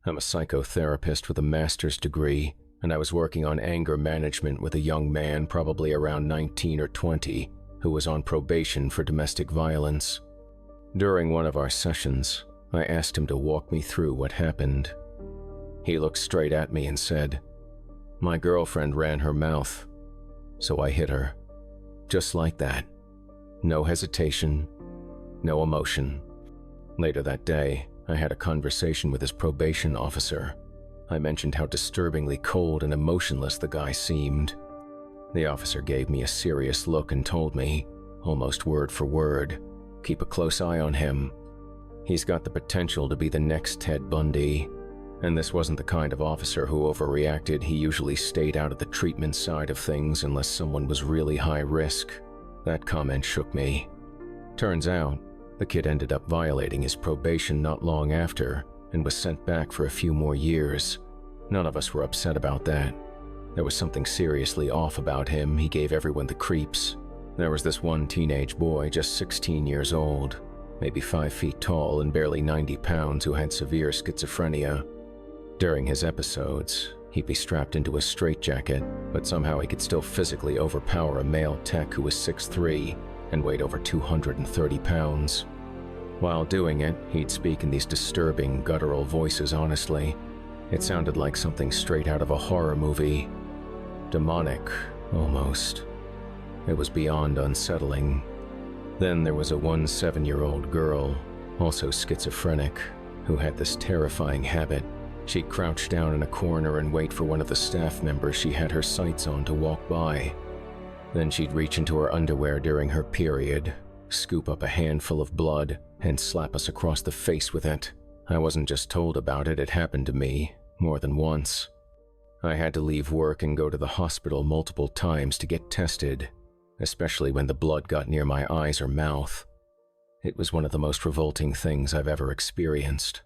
I'm a psychotherapist with a master's degree, and I was working on anger management with a young man probably around 19 or 20 who was on probation for domestic violence. During one of our sessions, I asked him to walk me through what happened. He looked straight at me and said, "My girlfriend ran her mouth, so I hit her." Just like that. No hesitation, no emotion. Later that day, I had a conversation with his probation officer. I mentioned how disturbingly cold and emotionless the guy seemed. The officer gave me a serious look and told me, almost word for word, "Keep a close eye on him. He's got the potential to be the next Ted Bundy." And this wasn't the kind of officer who overreacted. He usually stayed out of the treatment side of things unless someone was really high risk. That comment shook me. Turns out, the kid ended up violating his probation not long after and was sent back for a few more years. None of us were upset about that. There was something seriously off about him. He gave everyone the creeps. There was this one teenage boy, just 16 years old, maybe 5 feet tall and barely 90 pounds, who had severe schizophrenia. During his episodes, he'd be strapped into a straitjacket, but somehow he could still physically overpower a male tech who was 6'3" and weighed over 230 pounds. While doing it, he'd speak in these disturbing, guttural voices. Honestly, it sounded like something straight out of a horror movie. Demonic, almost. It was beyond unsettling. Then there was a 7-year-old girl, also schizophrenic, who had this terrifying habit. She'd crouch down in a corner and wait for one of the staff members she had her sights on to walk by. Then she'd reach into her underwear during her period, scoop up a handful of blood, and slap us across the face with it. I wasn't just told about it, it happened to me, more than once. I had to leave work and go to the hospital multiple times to get tested, especially when the blood got near my eyes or mouth. It was one of the most revolting things I've ever experienced.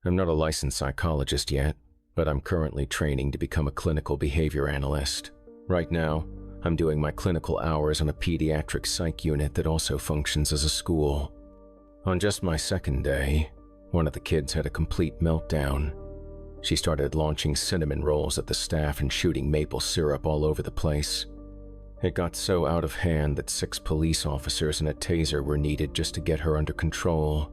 I'm not a licensed psychologist yet, but I'm currently training to become a clinical behavior analyst. Right now, I'm doing my clinical hours on a pediatric psych unit that also functions as a school. On just my second day, one of the kids had a complete meltdown. She started launching cinnamon rolls at the staff and shooting maple syrup all over the place. It got so out of hand that 6 police officers and a taser were needed just to get her under control.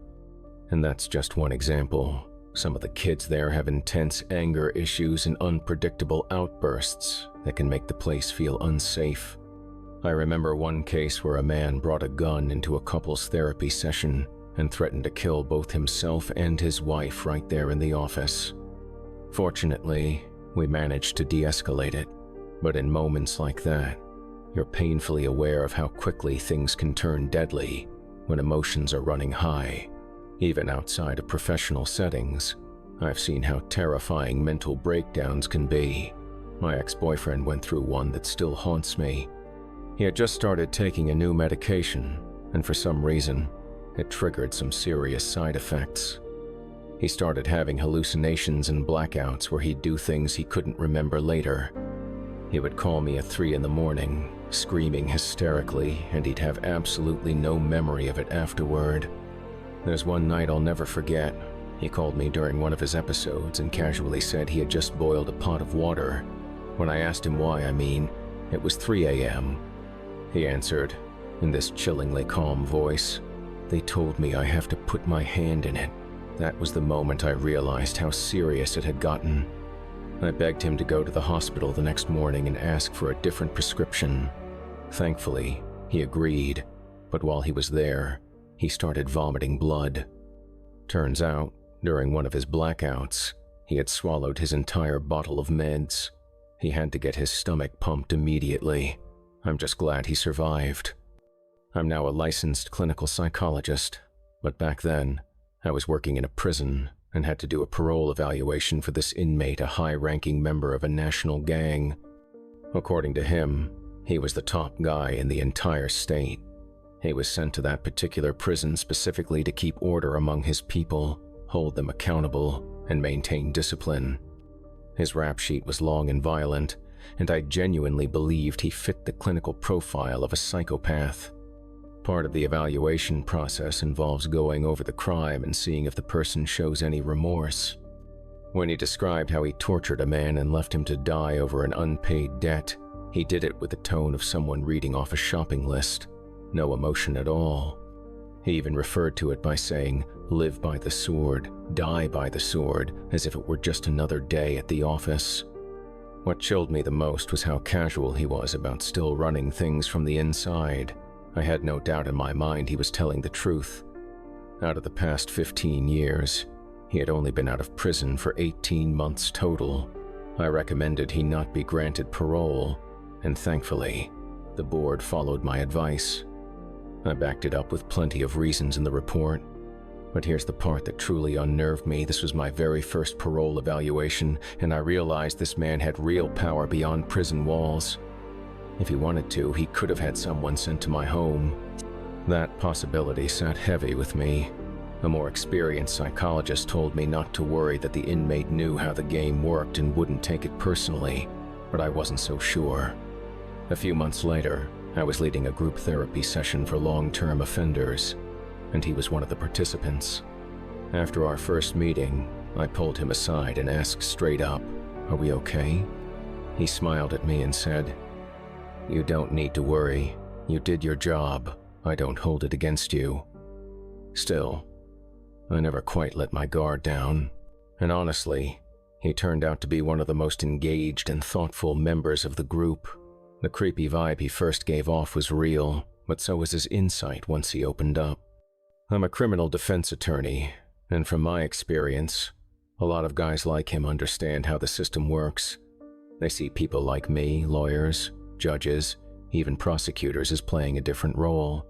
And that's just one example. Some of the kids there have intense anger issues and unpredictable outbursts that can make the place feel unsafe. I remember one case where a man brought a gun into a couple's therapy session and threatened to kill both himself and his wife right there in the office. Fortunately, we managed to de-escalate it, but in moments like that, you're painfully aware of how quickly things can turn deadly when emotions are running high. Even outside of professional settings, I've seen how terrifying mental breakdowns can be. My ex-boyfriend went through one that still haunts me. He had just started taking a new medication, and for some reason, it triggered some serious side effects. He started having hallucinations and blackouts where he'd do things he couldn't remember later. He would call me at 3 in the morning, screaming hysterically, and he'd have absolutely no memory of it afterward. There's one night I'll never forget. He called me during one of his episodes and casually said he had just boiled a pot of water. When I asked him why, it was 3 a.m. He answered, in this chillingly calm voice, "They told me I have to put my hand in it." That was the moment I realized how serious it had gotten. I begged him to go to the hospital the next morning and ask for a different prescription. Thankfully, he agreed, but while he was there, he started vomiting blood. Turns out, during one of his blackouts, he had swallowed his entire bottle of meds. He had to get his stomach pumped immediately. I'm just glad he survived. I'm now a licensed clinical psychologist, but back then, I was working in a prison and had to do a parole evaluation for this inmate, a high-ranking member of a national gang. According to him, he was the top guy in the entire state. He was sent to that particular prison specifically to keep order among his people, hold them accountable, and maintain discipline. His rap sheet was long and violent, and I genuinely believed he fit the clinical profile of a psychopath. Part of the evaluation process involves going over the crime and seeing if the person shows any remorse. When he described how he tortured a man and left him to die over an unpaid debt, he did it with the tone of someone reading off a shopping list. No emotion at all. He even referred to it by saying, "Live by the sword, die by the sword," as if it were just another day at the office. What chilled me the most was how casual he was about still running things from the inside. I had no doubt in my mind he was telling the truth. Out of the past 15 years, he had only been out of prison for 18 months total. I recommended he not be granted parole, and thankfully, the board followed my advice. I backed it up with plenty of reasons in the report. But here's the part that truly unnerved me. This was my very first parole evaluation, and I realized this man had real power beyond prison walls. If he wanted to, he could have had someone sent to my home. That possibility sat heavy with me. A more experienced psychologist told me not to worry, that the inmate knew how the game worked and wouldn't take it personally, but I wasn't so sure. A few months later, I was leading a group therapy session for long-term offenders, and he was one of the participants. After our first meeting, I pulled him aside and asked straight up, "Are we okay?" He smiled at me and said, "You don't need to worry. You did your job. I don't hold it against you." Still, I never quite let my guard down, and honestly, he turned out to be one of the most engaged and thoughtful members of the group. The creepy vibe he first gave off was real, but so was his insight once he opened up. I'm a criminal defense attorney, and from my experience, a lot of guys like him understand how the system works. They see people like me, lawyers, judges, even prosecutors, as playing a different role.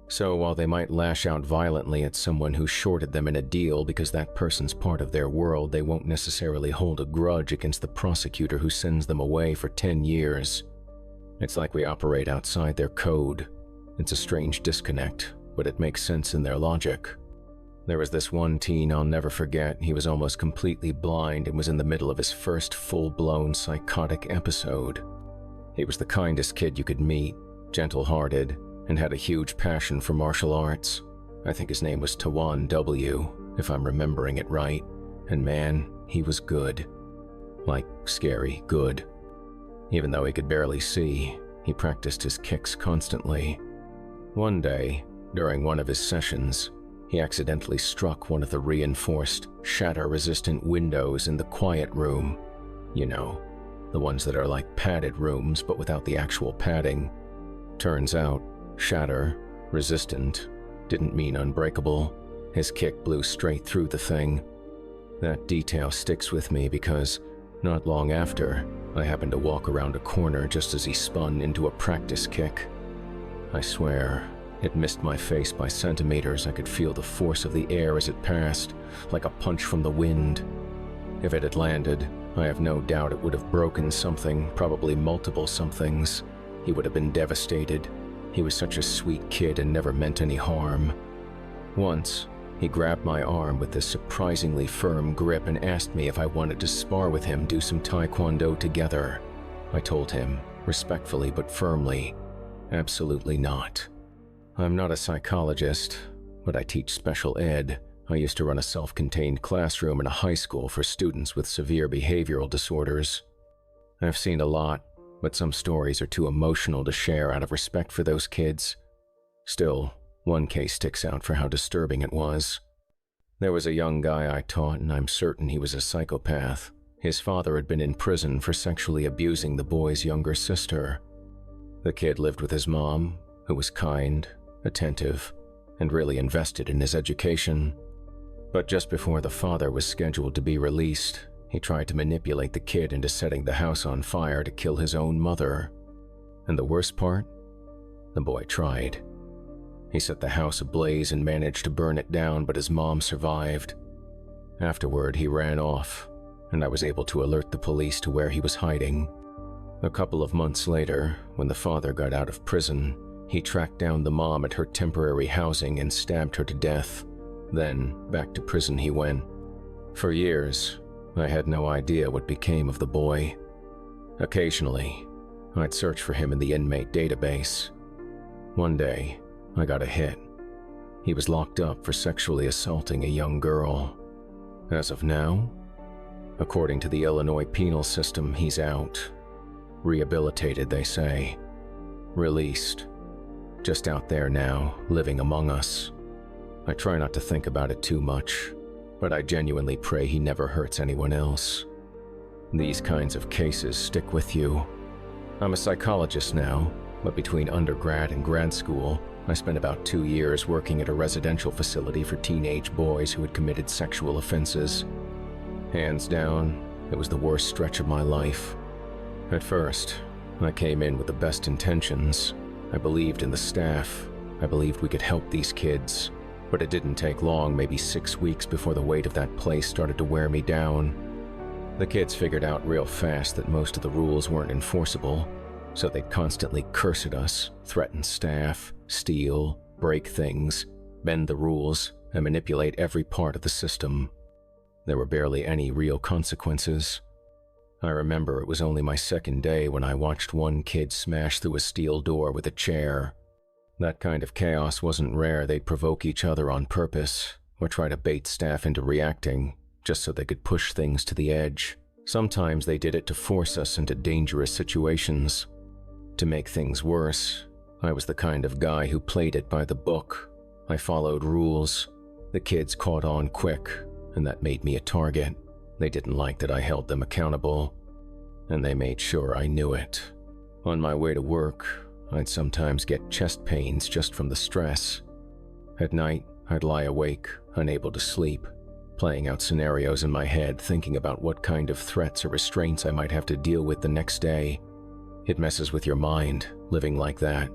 So while they might lash out violently at someone who shorted them in a deal because that person's part of their world, they won't necessarily hold a grudge against the prosecutor who sends them away for 10 years. It's like we operate outside their code. It's a strange disconnect, but it makes sense in their logic. There was this one teen I'll never forget. He was almost completely blind and was in the middle of his first full-blown psychotic episode. He was the kindest kid you could meet, gentle-hearted, and had a huge passion for martial arts. I think his name was Tawan W., if I'm remembering it right. And man, he was good. Like, scary good. Even though he could barely see, he practiced his kicks constantly. One day, during one of his sessions, he accidentally struck one of the reinforced, shatter-resistant windows in the quiet room. You know, the ones that are like padded rooms but without the actual padding. Turns out, shatter, resistant, didn't mean unbreakable. His kick blew straight through the thing. That detail sticks with me because, not long after, I happened to walk around a corner just as he spun into a practice kick. I swear, it missed my face by centimeters. I could feel the force of the air as it passed, like a punch from the wind. If it had landed, I have no doubt it would have broken something, probably multiple somethings. He would have been devastated. He was such a sweet kid and never meant any harm. Once, he grabbed my arm with this surprisingly firm grip and asked me if I wanted to spar with him, do some taekwondo together. I told him, respectfully but firmly, absolutely not. I'm not a psychologist, but I teach special ed. I used to run a self-contained classroom in a high school for students with severe behavioral disorders. I've seen a lot, but some stories are too emotional to share out of respect for those kids. Still, one case sticks out for how disturbing it was. There was a young guy I taught, and I'm certain he was a psychopath. His father had been in prison for sexually abusing the boy's younger sister. The kid lived with his mom, who was kind, attentive, and really invested in his education. But just before the father was scheduled to be released, he tried to manipulate the kid into setting the house on fire to kill his own mother. And the worst part? The boy tried. He set the house ablaze and managed to burn it down, but his mom survived. Afterward, he ran off, and I was able to alert the police to where he was hiding. A couple of months later, when the father got out of prison, he tracked down the mom at her temporary housing and stabbed her to death. Then, back to prison he went. For years, I had no idea what became of the boy. Occasionally, I'd search for him in the inmate database. One day, I got a hit. He was locked up for sexually assaulting a young girl. As of now, According to the Illinois penal system, he's out. Rehabilitated, they say. Released. Just out there now, living among us. I try not to think about it too much, but I genuinely pray he never hurts anyone else. These kinds of cases stick with you. I'm a psychologist now, but between undergrad and grad school, I spent about 2 years working at a residential facility for teenage boys who had committed sexual offenses. Hands down, it was the worst stretch of my life. At first, I came in with the best intentions. I believed in the staff. I believed we could help these kids. But it didn't take long, maybe 6 weeks, before the weight of that place started to wear me down. The kids figured out real fast that most of the rules weren't enforceable, so they'd constantly curse at us, threaten staff, steal, break things, bend the rules, and manipulate every part of the system. There were barely any real consequences. I remember it was only my second day when I watched one kid smash through a steel door with a chair. That kind of chaos wasn't rare. They'd provoke each other on purpose, or try to bait staff into reacting, just so they could push things to the edge. Sometimes they did it to force us into dangerous situations. To make things worse, I was the kind of guy who played it by the book. I followed rules. The kids caught on quick, and that made me a target. They didn't like that I held them accountable, and they made sure I knew it. On my way to work, I'd sometimes get chest pains just from the stress. At night, I'd lie awake, unable to sleep, playing out scenarios in my head, thinking about what kind of threats or restraints I might have to deal with the next day. It messes with your mind, living like that.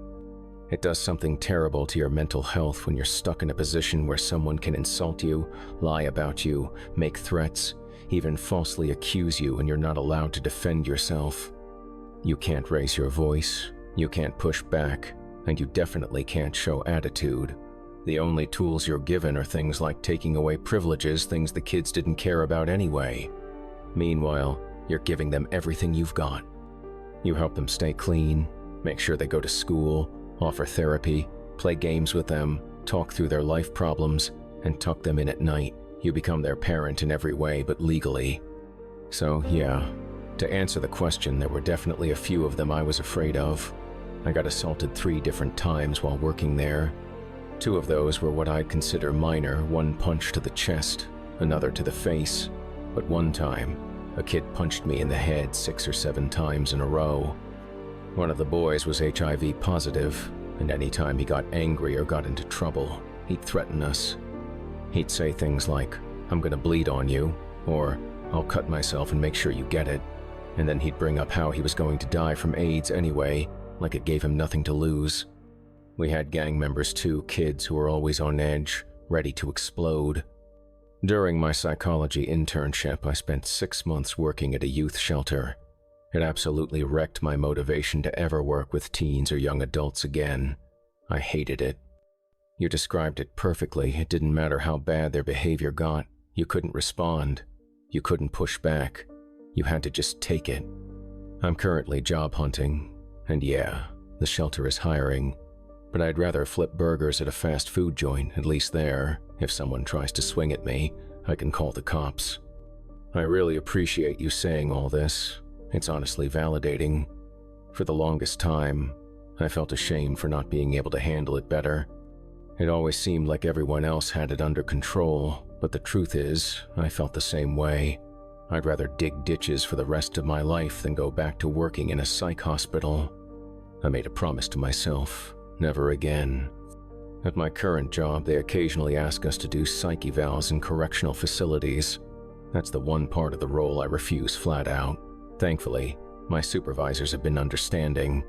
It does something terrible to your mental health when you're stuck in a position where someone can insult you, lie about you, make threats, even falsely accuse you, and you're not allowed to defend yourself. You can't raise your voice, you can't push back, and you definitely can't show attitude. The only tools you're given are things like taking away privileges, things the kids didn't care about anyway. Meanwhile, you're giving them everything you've got. You help them stay clean, make sure they go to school, offer therapy, play games with them, talk through their life problems, and tuck them in at night. You become their parent in every way but legally. So yeah, to answer the question, there were definitely a few of them I was afraid of. I got assaulted 3 different times while working there. 2 of those were what I'd consider minor, one punch to the chest, another to the face. But one time, a kid punched me in the head 6 or 7 times in a row. One of the boys was HIV positive, and anytime he got angry or got into trouble, he'd threaten us. He'd say things like, "I'm gonna bleed on you," or "I'll cut myself and make sure you get it." And then he'd bring up how he was going to die from AIDS anyway, like it gave him nothing to lose. We had gang members too, kids who were always on edge, ready to explode. During my psychology internship, I spent 6 months working at a youth shelter. It absolutely wrecked my motivation to ever work with teens or young adults again. I hated it. You described it perfectly. It didn't matter how bad their behavior got. You couldn't respond. You couldn't push back. You had to just take it. I'm currently job hunting, and yeah, the shelter is hiring. But I'd rather flip burgers at a fast food joint, at least there. If someone tries to swing at me, I can call the cops. I really appreciate you saying all this. It's honestly validating. For the longest time, I felt ashamed for not being able to handle it better. It always seemed like everyone else had it under control, but the truth is, I felt the same way. I'd rather dig ditches for the rest of my life than go back to working in a psych hospital. I made a promise to myself, never again. At my current job, they occasionally ask us to do psych evals in correctional facilities. That's the one part of the role I refuse flat out. Thankfully, my supervisors have been understanding.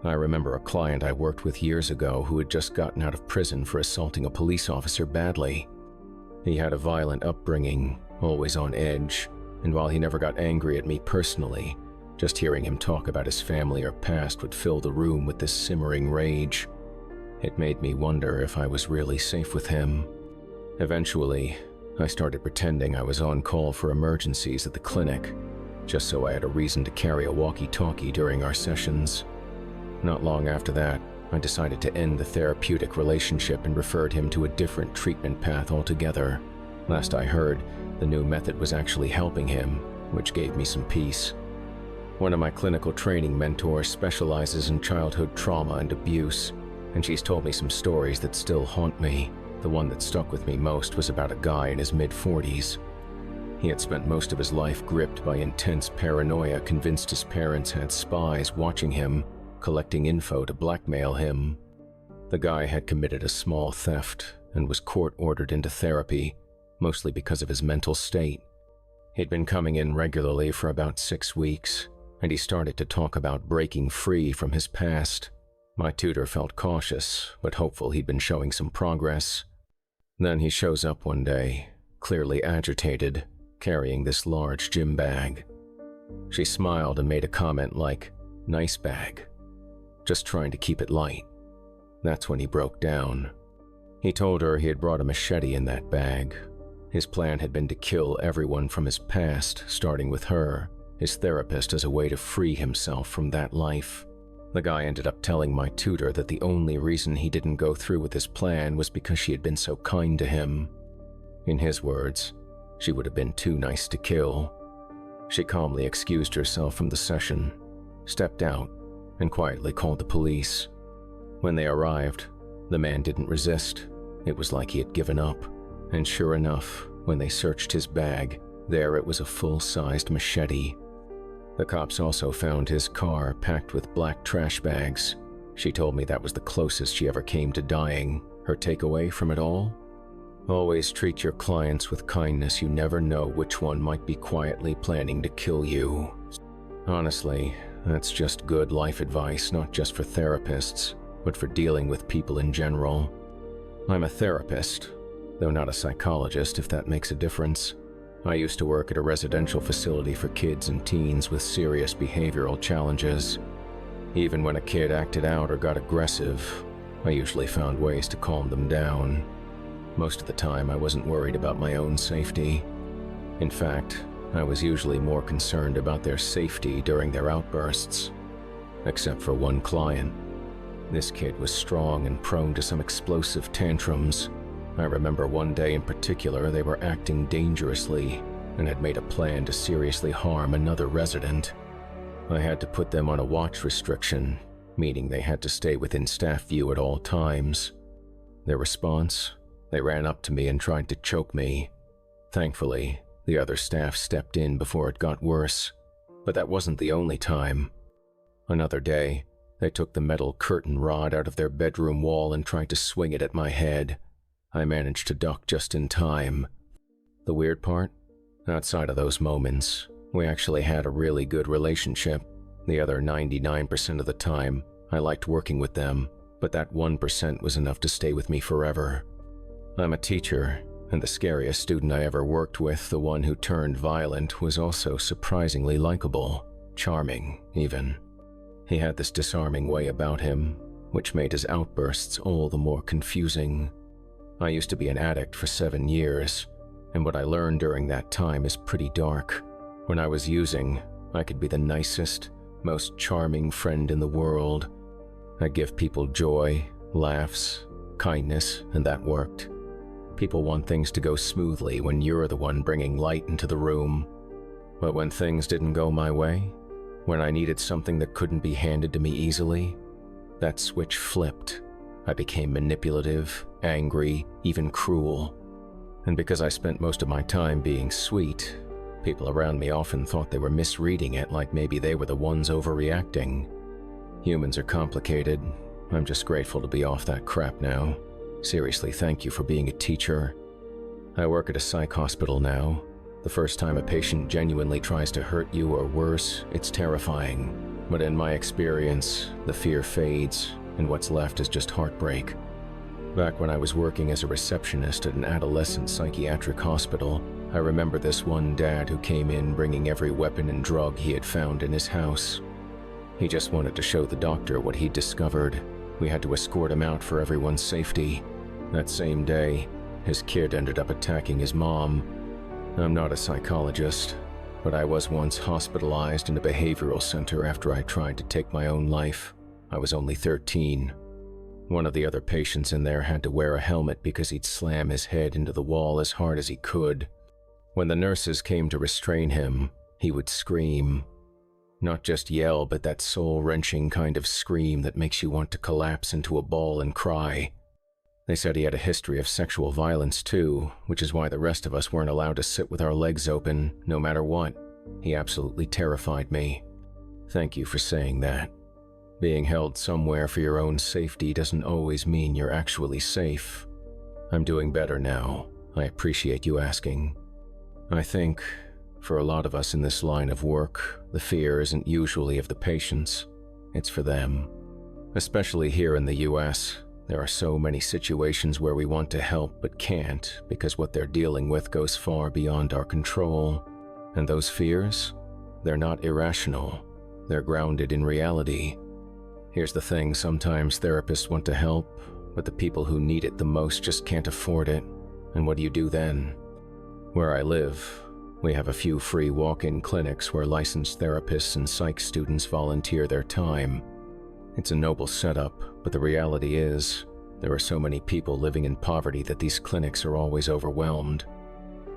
I remember a client I worked with years ago who had just gotten out of prison for assaulting a police officer badly. He had a violent upbringing, always on edge, and while he never got angry at me personally, just hearing him talk about his family or past would fill the room with this simmering rage. It made me wonder if I was really safe with him. Eventually, I started pretending I was on call for emergencies at the clinic, just so I had a reason to carry a walkie-talkie during our sessions. Not long after that, I decided to end the therapeutic relationship and referred him to a different treatment path altogether. Last I heard, The new method was actually helping him, which gave me some peace. One of my clinical training mentors specializes in childhood trauma and abuse, and she's told me some stories that still haunt me. The one that stuck with me most was about a guy in his mid-40s. He had spent most of his life gripped by intense paranoia, convinced his parents had spies watching him, collecting info to blackmail him. The guy had committed a small theft and was court-ordered into therapy, mostly because of his mental state. He'd been coming in regularly for about 6 weeks, and he started to talk about breaking free from his past. My tutor felt cautious, but hopeful he'd been showing some progress. Then he shows up one day, clearly agitated, carrying this large gym bag. She smiled and made a comment like, "Nice bag," just trying to keep it light. That's when he broke down. He told her he had brought a machete in that bag. His plan had been to kill everyone from his past, starting with her, his therapist, as a way to free himself from that life. The guy ended up telling my tutor that the only reason he didn't go through with his plan was because she had been so kind to him. In his words, she would have been too nice to kill. She calmly excused herself from the session, stepped out, and quietly called the police. When they arrived, the man didn't resist. It was like he had given up. And sure enough, when they searched his bag, there it was, a full-sized machete. The cops also found his car packed with black trash bags. She told me that was the closest she ever came to dying. Her takeaway from it all? Always treat your clients with kindness. You never know which one might be quietly planning to kill you. Honestly, that's just good life advice, not just for therapists, but for dealing with people in general. I'm a therapist, though not a psychologist, if that makes a difference. I used to work at a residential facility for kids and teens with serious behavioral challenges. Even when a kid acted out or got aggressive, I usually found ways to calm them down. Most of the time, I wasn't worried about my own safety. In fact, I was usually more concerned about their safety during their outbursts. Except for one client. This kid was strong and prone to some explosive tantrums. I remember one day in particular they were acting dangerously and had made a plan to seriously harm another resident. I had to put them on a watch restriction, meaning they had to stay within staff view at all times. Their response? They ran up to me and tried to choke me. Thankfully, the other staff stepped in before it got worse, but that wasn't the only time. Another day, they took the metal curtain rod out of their bedroom wall and tried to swing it at my head. I managed to duck just in time. The weird part? Outside of those moments, we actually had a really good relationship. The other 99% of the time, I liked working with them, but that 1% was enough to stay with me forever. I'm a teacher, and the scariest student I ever worked with, the one who turned violent, was also surprisingly likable, charming even. He had this disarming way about him, which made his outbursts all the more confusing. I used to be an addict for 7 years, and what I learned during that time is pretty dark. When I was using, I could be the nicest, most charming friend in the world. I'd give people joy, laughs, kindness, and that worked. People want things to go smoothly when you're the one bringing light into the room. But when things didn't go my way, when I needed something that couldn't be handed to me easily, that switch flipped. I became manipulative, angry, even cruel. And because I spent most of my time being sweet, people around me often thought they were misreading it, like maybe they were the ones overreacting. Humans are complicated. I'm just grateful to be off that crap now. Seriously, thank you for being a teacher. I work at a psych hospital now. The first time a patient genuinely tries to hurt you or worse, it's terrifying. But in my experience, the fear fades, and what's left is just heartbreak. Back when I was working as a receptionist at an adolescent psychiatric hospital, I remember this one dad who came in bringing every weapon and drug he had found in his house. He just wanted to show the doctor what he'd discovered. We had to escort him out for everyone's safety. That same day, his kid ended up attacking his mom. I'm not a psychologist, but I was once hospitalized in a behavioral center after I tried to take my own life. I was only 13. One of the other patients in there had to wear a helmet because he'd slam his head into the wall as hard as he could. When the nurses came to restrain him, he would scream. Not just yell, but that soul-wrenching kind of scream that makes you want to collapse into a ball and cry. They said he had a history of sexual violence too, which is why the rest of us weren't allowed to sit with our legs open, no matter what. He absolutely terrified me. Thank you for saying that. Being held somewhere for your own safety doesn't always mean you're actually safe. I'm doing better now. I appreciate you asking. I think, for a lot of us in this line of work, the fear isn't usually of the patients. It's for them. Especially here in the US, there are so many situations where we want to help but can't because what they're dealing with goes far beyond our control. And those fears? They're not irrational. They're grounded in reality. Here's the thing, sometimes therapists want to help, but the people who need it the most just can't afford it. And what do you do then? Where I live, we have a few free walk-in clinics where licensed therapists and psych students volunteer their time. It's a noble setup, but the reality is, there are so many people living in poverty that these clinics are always overwhelmed.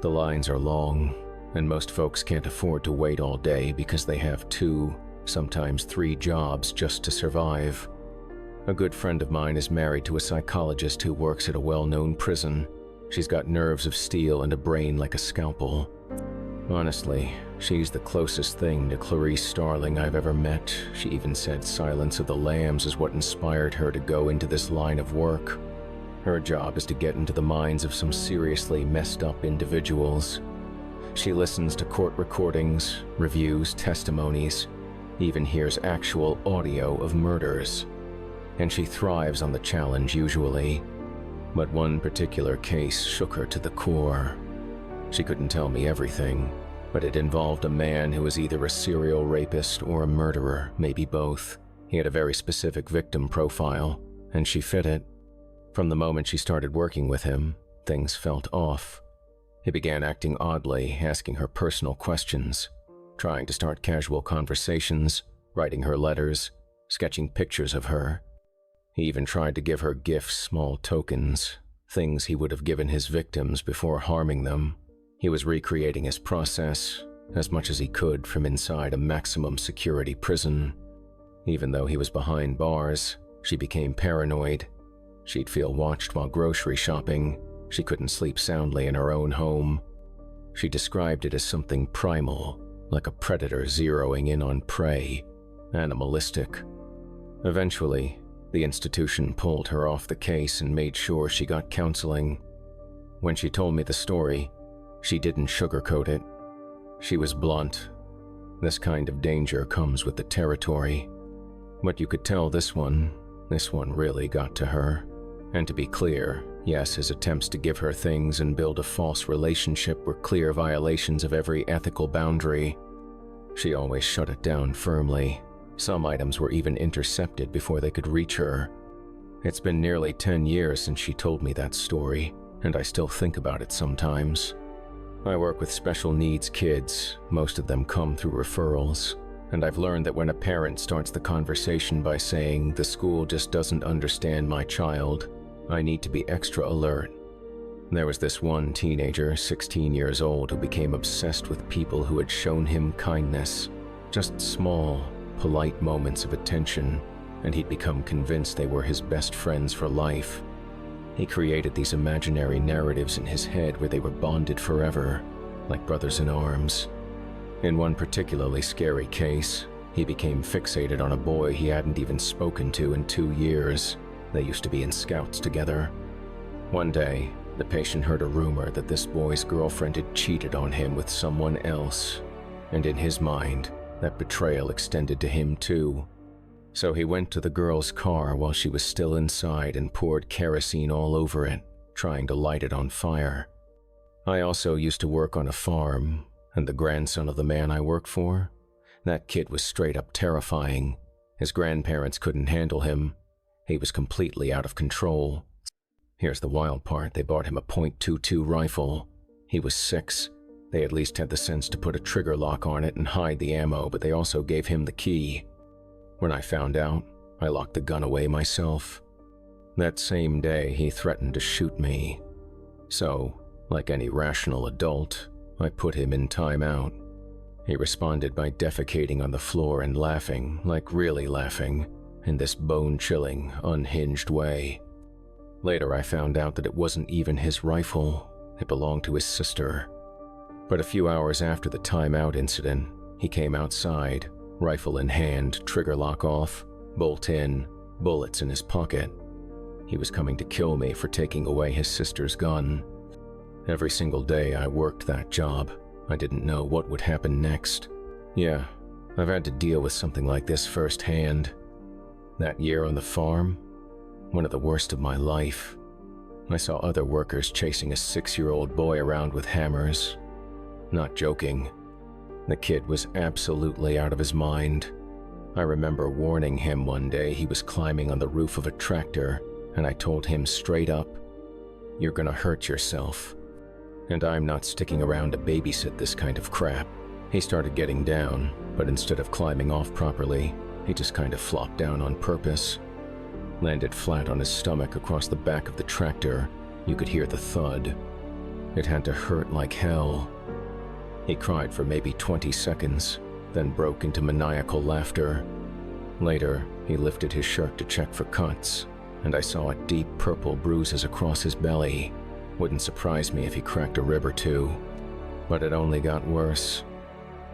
The lines are long, and most folks can't afford to wait all day because they have 2, sometimes 3 jobs just to survive. A good friend of mine is married to a psychologist who works at a well-known prison. She's got nerves of steel and a brain like a scalpel. Honestly, she's the closest thing to Clarice Starling I've ever met. She even said Silence of the Lambs is what inspired her to go into this line of work. Her job is to get into the minds of some seriously messed up individuals. She listens to court recordings, reviews testimonies, even hears actual audio of murders. And she thrives on the challenge usually. But one particular case shook her to the core. She couldn't tell me everything, but it involved a man who was either a serial rapist or a murderer, maybe both. He had a very specific victim profile, and she fit it. From the moment she started working with him, things felt off. He began acting oddly, asking her personal questions, trying to start casual conversations, writing her letters, sketching pictures of her. He even tried to give her gifts, small tokens, things he would have given his victims before harming them. He was recreating his process, as much as he could from inside a maximum security prison. Even though he was behind bars, she became paranoid. She'd feel watched while grocery shopping. She couldn't sleep soundly in her own home. She described it as something primal, like a predator zeroing in on prey, animalistic. Eventually, the institution pulled her off the case and made sure she got counseling. When she told me the story, she didn't sugarcoat it. She was blunt. This kind of danger comes with the territory. But you could tell this one really got to her. And to be clear, yes, his attempts to give her things and build a false relationship were clear violations of every ethical boundary. She always shut it down firmly. Some items were even intercepted before they could reach her. It's been nearly 10 years since she told me that story, and I still think about it sometimes. I work with special needs kids. Most of them come through referrals, and I've learned that when a parent starts the conversation by saying, "The school just doesn't understand my child," I need to be extra alert. There was this one teenager, 16 years old, who became obsessed with people who had shown him kindness, just small, polite moments of attention, and he'd become convinced they were his best friends for life. He created these imaginary narratives in his head where they were bonded forever, like brothers in arms. In one particularly scary case, he became fixated on a boy he hadn't even spoken to in 2 years. They used to be in scouts together. One day, the patient heard a rumor that this boy's girlfriend had cheated on him with someone else, and in his mind, that betrayal extended to him too. So he went to the girl's car while she was still inside and poured kerosene all over it, trying to light it on fire. I also used to work on a farm, and the grandson of the man I worked for, that kid was straight up terrifying. His grandparents couldn't handle him. He was completely out of control. Here's the wild part, they bought him a .22 rifle. He was 6. They at least had the sense to put a trigger lock on it and hide the ammo, but they also gave him the key. When I found out, I locked the gun away myself. That same day, he threatened to shoot me. So, like any rational adult, I put him in timeout. He responded by defecating on the floor and laughing, like really laughing, in this bone-chilling, unhinged way. Later I found out that it wasn't even his rifle, it belonged to his sister. But a few hours after the timeout incident, he came outside, rifle in hand, trigger lock off, bolt in, bullets in his pocket. He was coming to kill me for taking away his sister's gun. Every single day I worked that job, I didn't know what would happen next. Yeah, I've had to deal with something like this firsthand. That year on the farm, one of the worst of my life. I saw other workers chasing a 6-year-old boy around with hammers. Not joking. The kid was absolutely out of his mind. I remember warning him one day he was climbing on the roof of a tractor, and I told him straight up, "You're gonna hurt yourself." And I'm not sticking around to babysit this kind of crap. He started getting down, but instead of climbing off properly, he just kind of flopped down on purpose. Landed flat on his stomach across the back of the tractor. You could hear the thud. It had to hurt like hell. He cried for maybe 20 seconds, then broke into maniacal laughter. Later, he lifted his shirt to check for cuts, and I saw deep purple bruises across his belly. Wouldn't surprise me if he cracked a rib or two. But it only got worse.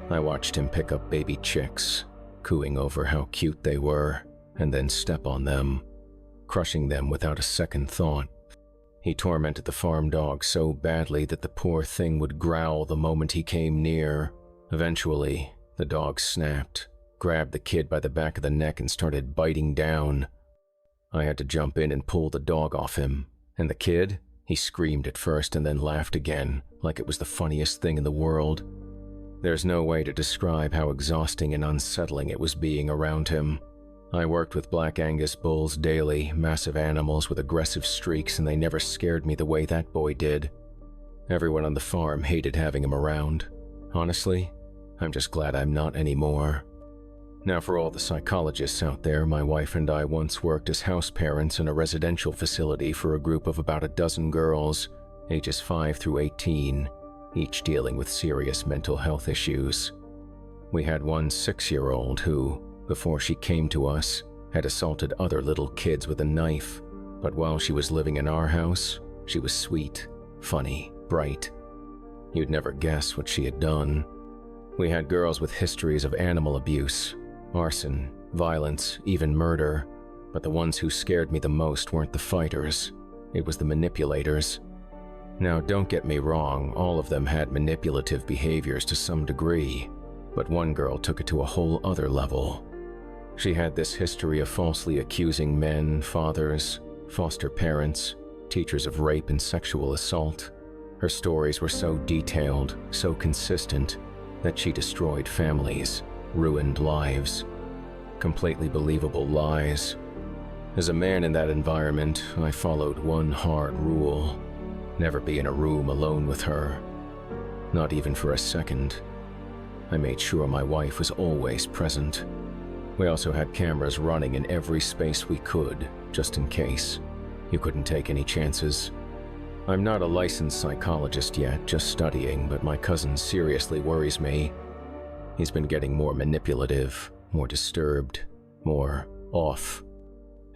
I watched him pick up baby chicks, cooing over how cute they were, and then step on them, crushing them without a second thought. He tormented the farm dog so badly that the poor thing would growl the moment he came near. Eventually, the dog snapped, grabbed the kid by the back of the neck and started biting down. I had to jump in and pull the dog off him, and the kid, he screamed at first and then laughed again, like it was the funniest thing in the world. There's no way to describe how exhausting and unsettling it was being around him. I worked with Black Angus bulls daily, massive animals with aggressive streaks, and they never scared me the way that boy did. Everyone on the farm hated having him around. Honestly, I'm just glad I'm not anymore. Now for all the psychologists out there, my wife and I once worked as house parents in a residential facility for a group of about a dozen girls, ages 5 through 18, each dealing with serious mental health issues. We had one 6-year-old who, before she came to us, had assaulted other little kids with a knife, but while she was living in our house, she was sweet, funny, bright. You'd never guess what she had done. We had girls with histories of animal abuse, arson, violence, even murder, but the ones who scared me the most weren't the fighters, it was the manipulators. Now don't get me wrong, all of them had manipulative behaviors to some degree, but one girl took it to a whole other level. She had this history of falsely accusing men, fathers, foster parents, teachers of rape and sexual assault. Her stories were so detailed, so consistent, that she destroyed families, ruined lives. Completely believable lies. As a man in that environment, I followed one hard rule: never be in a room alone with her. Not even for a second. I made sure my wife was always present. We also had cameras running in every space we could, just in case. You couldn't take any chances. I'm not a licensed psychologist yet, just studying, but my cousin seriously worries me. He's been getting more manipulative, more disturbed, more off.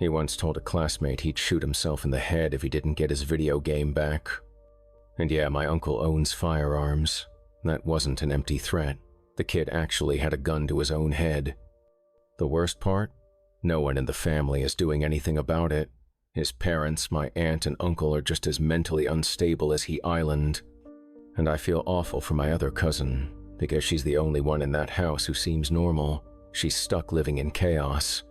He once told a classmate he'd shoot himself in the head if he didn't get his video game back. And yeah, my uncle owns firearms. That wasn't an empty threat. The kid actually had a gun to his own head. The worst part? No one in the family is doing anything about it. His parents, my aunt and uncle are just as mentally unstable as he island. And I feel awful for my other cousin, because she's the only one in that house who seems normal. She's stuck living in chaos.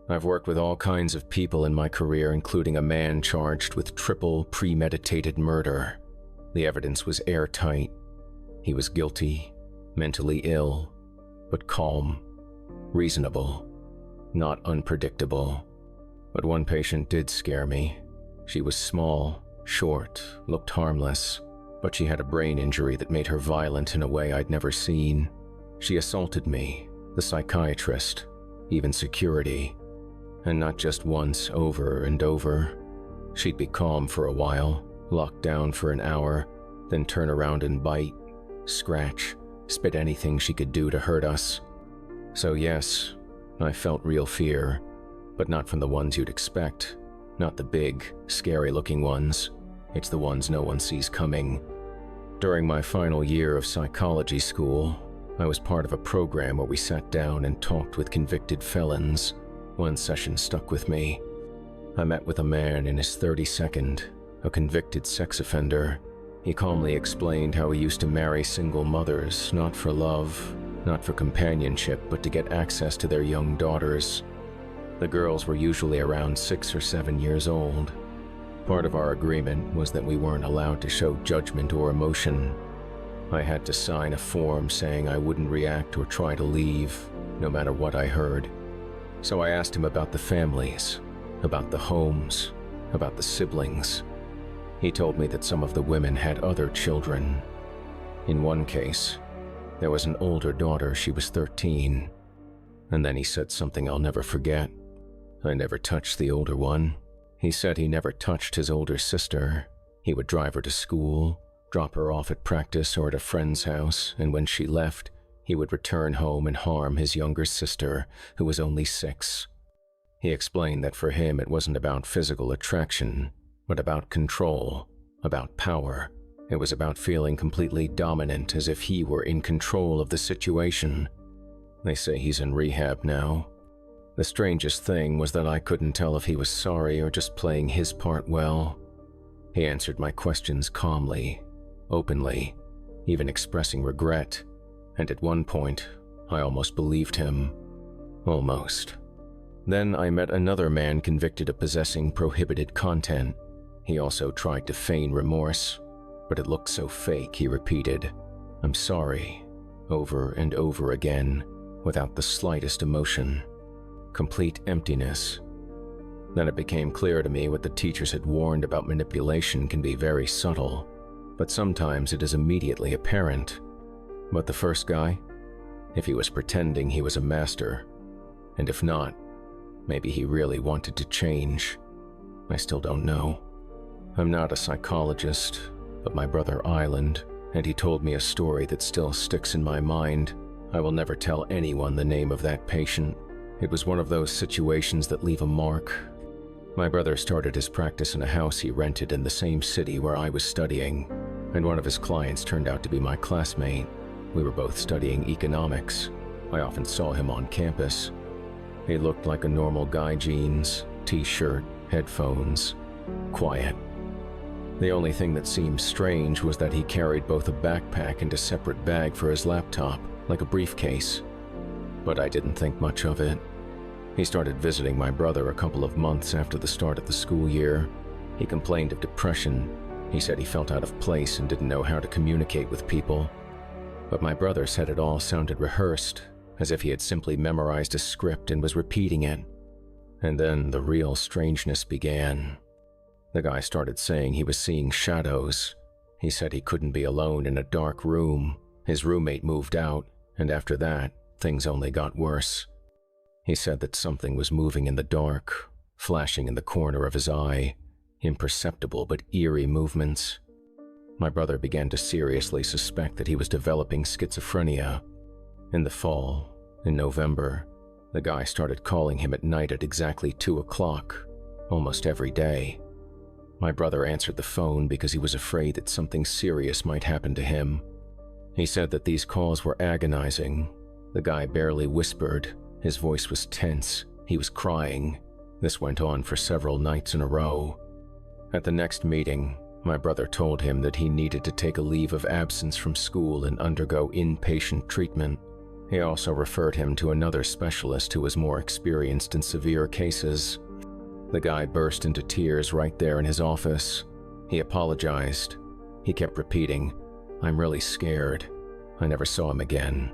I've worked with all kinds of people in my career, including a man charged with triple premeditated murder. The evidence was airtight. He was guilty, mentally ill, but calm, reasonable, not unpredictable. But one patient did scare me. She was small, short, looked harmless, but she had a brain injury that made her violent in a way I'd never seen. She assaulted me, the psychiatrist, even security. And not just once, over and over. She'd be calm for a while, locked down for an hour, then turn around and bite, scratch, spit anything she could do to hurt us. So yes, I felt real fear, but not from the ones you'd expect. Not the big, scary-looking ones. It's the ones no one sees coming. During my final year of psychology school, I was part of a program where we sat down and talked with convicted felons. One session stuck with me. I met with a man in his 32nd, a convicted sex offender. He calmly explained how he used to marry single mothers, not for love, not for companionship, but to get access to their young daughters. The girls were usually around 6 or 7 years old. Part of our agreement was that we weren't allowed to show judgment or emotion. I had to sign a form saying I wouldn't react or try to leave, no matter what I heard. So I asked him about the families, about the homes, about the siblings. He told me that some of the women had other children. In one case, there was an older daughter, she was 13. And then he said something I'll never forget. I never touched the older one. He said he never touched his older sister. He would drive her to school, drop her off at practice or at a friend's house, and when she left, he would return home and harm his younger sister, who was only 6. He explained that for him it wasn't about physical attraction, but about control, about power. It was about feeling completely dominant, as if he were in control of the situation. They say he's in rehab now. The strangest thing was that I couldn't tell if he was sorry or just playing his part well. He answered my questions calmly, openly, even expressing regret, and at one point, I almost believed him. Almost. Then I met another man convicted of possessing prohibited content. He also tried to feign remorse, but it looked so fake, he repeated, "I'm sorry," over and over again, without the slightest emotion. Complete emptiness. Then it became clear to me what the teachers had warned about manipulation can be very subtle, but sometimes it is immediately apparent. But the first guy? If he was pretending he was a master, and if not, maybe he really wanted to change. I still don't know. I'm not a psychologist, but my brother Island, and he told me a story that still sticks in my mind. I will never tell anyone the name of that patient. It was one of those situations that leave a mark. My brother started his practice in a house he rented in the same city where I was studying, and one of his clients turned out to be my classmate. We were both studying economics. I often saw him on campus. He looked like a normal guy, jeans, t-shirt, headphones, quiet. The only thing that seemed strange was that he carried both a backpack and a separate bag for his laptop, like a briefcase. But I didn't think much of it. He started visiting my brother a couple of months after the start of the school year. He complained of depression. He said he felt out of place and didn't know how to communicate with people. But my brother said it all sounded rehearsed, as if he had simply memorized a script and was repeating it. And then the real strangeness began. The guy started saying he was seeing shadows. He said he couldn't be alone in a dark room. His roommate moved out, and after that, things only got worse. He said that something was moving in the dark, flashing in the corner of his eye, imperceptible but eerie movements. My brother began to seriously suspect that he was developing schizophrenia. In the fall, in November, the guy started calling him at night at exactly 2 o'clock, almost every day. My brother answered the phone because he was afraid that something serious might happen to him. He said that these calls were agonizing. The guy barely whispered. His voice was tense. He was crying. This went on for several nights in a row. At the next meeting, my brother told him that he needed to take a leave of absence from school and undergo inpatient treatment. He also referred him to another specialist who was more experienced in severe cases. The guy burst into tears right there in his office. He apologized. He kept repeating, "I'm really scared." I never saw him again.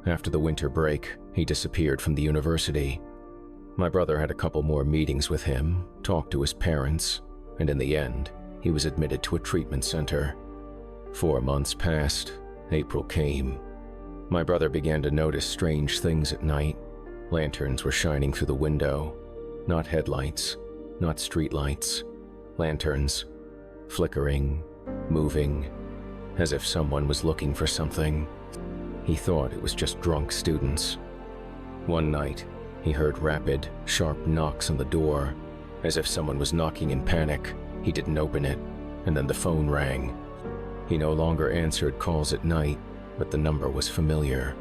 After the winter break, he disappeared from the university. My brother had a couple more meetings with him, talked to his parents, and in the end, he was admitted to a treatment center. 4 months passed. April came. My brother began to notice strange things at night. Lanterns were shining through the window. Not headlights, not streetlights. Lanterns. Flickering, moving. as if someone was looking for something. He thought it was just drunk students. One night, he heard rapid, sharp knocks on the door, as if someone was knocking in panic. He didn't open it, and then the phone rang. He no longer answered calls at night, but the number was familiar.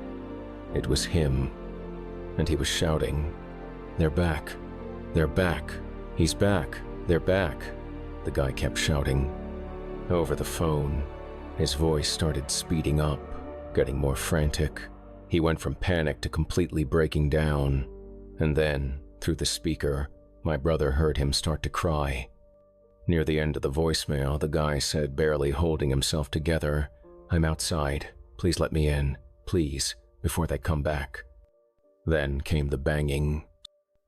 It was him, and he was shouting, "They're back! They're back! He's back! They're back!" The guy kept shouting. Over the phone, his voice started speeding up, getting more frantic. He went from panic to completely breaking down, and then, through the speaker, my brother heard him start to cry. Near the end of the voicemail, the guy said, barely holding himself together, "I'm outside. Please let me in. Please, before they come back." Then came the banging.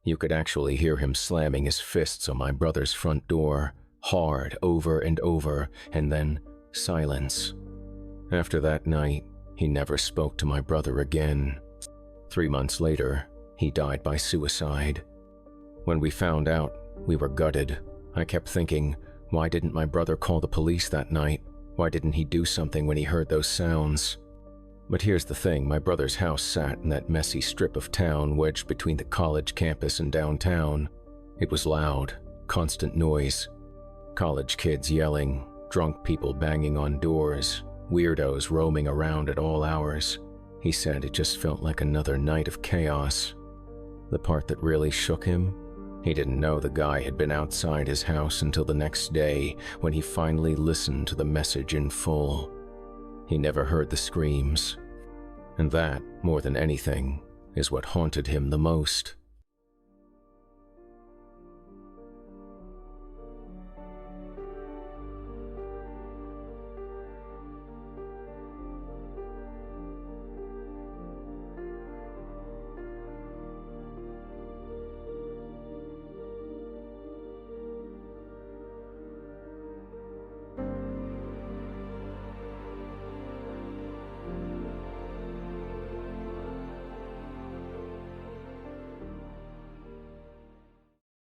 You could actually hear him slamming his fists on my brother's front door, hard, over and over, and then silence. After that night, he never spoke to my brother again. 3 months later, he died by suicide. When we found out, we were gutted. I kept thinking, why didn't my brother call the police that night? Why didn't he do something when he heard those sounds? But here's the thing, my brother's house sat in that messy strip of town wedged between the college campus and downtown. It was loud, constant noise. College kids yelling, drunk people banging on doors, weirdos roaming around at all hours. He said it just felt like another night of chaos. The part that really shook him? He didn't know the guy had been outside his house until the next day when he finally listened to the message in full. He never heard the screams. And that, more than anything, is what haunted him the most.